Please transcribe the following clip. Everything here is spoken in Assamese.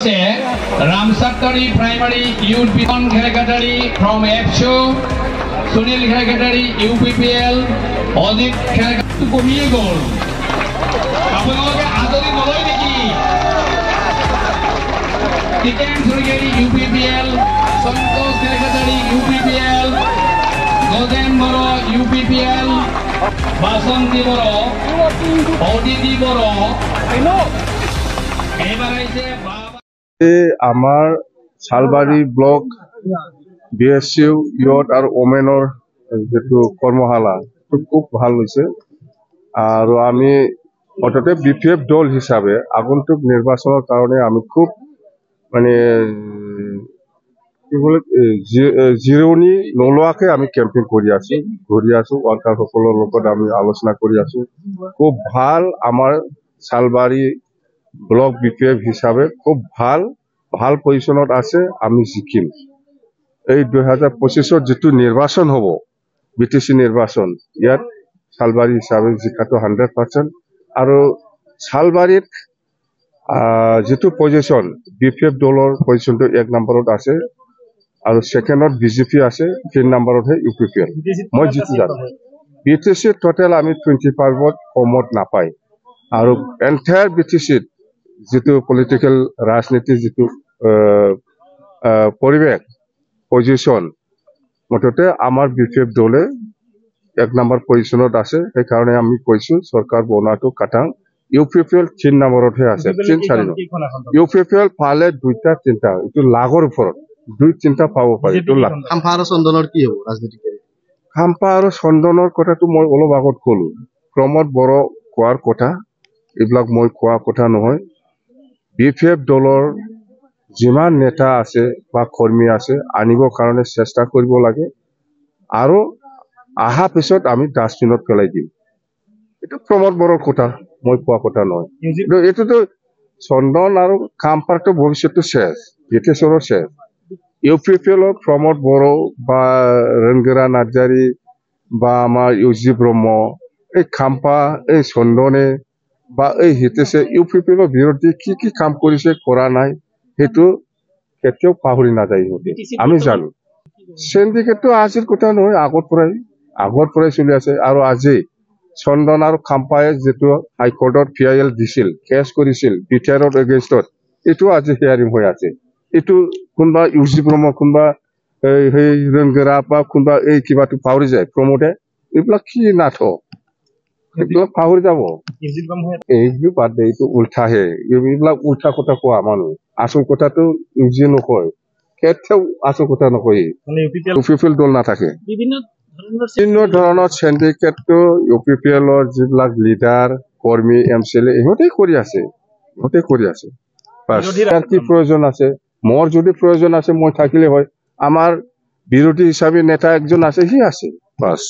Ramsattari Primary Youth Beyond Kherakatari from FSO, Sunil Kherakatari UPPL, Ojit Kherakatari কমিয়ে গ'ল আপোনালোকে আদৰি নলয় নেকি টিকেন সরকারি UPPL, সন্তোষ Kherakatari UPPL, গজেন বড় UPPL, বাসন্তী বড়, অদিতি বড় এবার আইছে আমার শালবাড়ি ব্লক BSU ইয়ত আৰু ওমেনৰ যেটো কৰ্মশালা খুব ভাল হৈছে আৰু আমি অততে BPF দল হিচাপে আগন্তুক নিৰ্বাচনৰ কাৰণে আমি খুব মানে জিৰণি নলোৱাকে আমি কেম্পেইন কৰি আছো ওয়াৰ্কাৰ সকলৰ লগত আমি আলোচনা কৰি আছো খুব ভাল আমাৰ শালবাড়ি ব্লক BPF হিসাবে খুব ভাল পজিশনত আছে আমি জিকিম এই 2025 যেটো নির্বাচন হব BTC নির্বাচন ইয়াত শালবাড়ি হিসাবে জিকাটো 100% আৰু শালবাড়িত যেটো পজিশন BPF দলৰ পজিশনটো 1 নম্বৰত আছে আৰু সেকেন্ডত BJP আছে 3 নম্বৰত হে UPPL মই জিতু জানো BTC টোটাল আমি 25 কমত নাপাই আৰু এন্টায়ার BTC যেটো পলিটিক্যাল রাজনীতি যেটো পরিবেশ পজিশন মততে আমার BPF দলে 1 নম্বর পজিশনত আছে সেই কারণে আমি কইছো সরকার বনাটো কাটাং UPPL 3 নম্বৰত হে আছে 3-4 UPPL পালে দুইটা তিনটা এটো লাগৰ ওপৰত দুই তিনটা পাব পাৰি এটো লাগ খাম্পা আৰু চন্দনৰ কি হ'ব ৰাজনীতি খাম্পা আৰু চন্দনৰ কথাটো মই অলপ আগত কলো প্ৰমোদ বড় কোৱাৰ কথা এইবিলাক মই কোৱা কথা নহয় BPF দলৰ যিমান নেতা আছে বা কৰ্মী আছে আনিবৰ কাৰণে চেষ্টা কৰিব লাগে আৰু আহা পিছত আমি ডাস্টবিনত পেলাই দিম এটা প্ৰমোদ বড়ৰ কথা মই কোৱা কথা নহয় এটোতো চন্দন আৰু খাম্পাৰটো ভৱিষ্যতটো শেষ BTSৰ শেষ UPPL প্ৰমোদ বড় বা ৰংগৰা নাৰ্জাৰী বা আমাৰ UG ব্ৰহ্ম এই খাম্পা এই চন্দনে বা এই হিতেছে UPPL বিৰোধী কি কাম কৰিছে কৰা নাই হেতু কেতিয়াও পাহৰি নাযায় আমি জানো সিন্ডিকেটটো আজিৰ কথা নহয় আগৰ পৰাই চলি আছে আৰু আজি চন্দন আৰু খাম্পায়ে যেটো হাইকোৰ্টত PIL দিছিল কেছ কৰিছিল BTRৰ এগেইনষ্টত এটো আজি হিয়াৰিং হৈ আছে এটো কোনবা UG ব্ৰহ্ম কোনবা এই ৰংগৰা বা কোনবা এই কিবাটো পাহৰি যায় প্ৰমোদে এইবিলাক কি নাটক এইবিলাক পাহৰি যাব এইটো বাদ দে এইটো উল্টাহে এইবিলাক উল্টা কথা কোৱা মানুহ আসল কথাটো ইজি নকয় কেতিয়াও আসল কথা নকয় UPPL দল নাথাকে বিভিন্ন ধৰণৰ সিন্ডিকেটটো UPPLৰ যিবিলাক লিডাৰ কৰ্মী MCLA ইহঁতে কৰি আছে তাৰ কি প্ৰয়োজন আছে মোৰ যদি প্ৰয়োজন আছে মই থাকিলে হয় আমাৰ বিৰোধী হিচাপে নেতা একজন আছে সি আছে বাস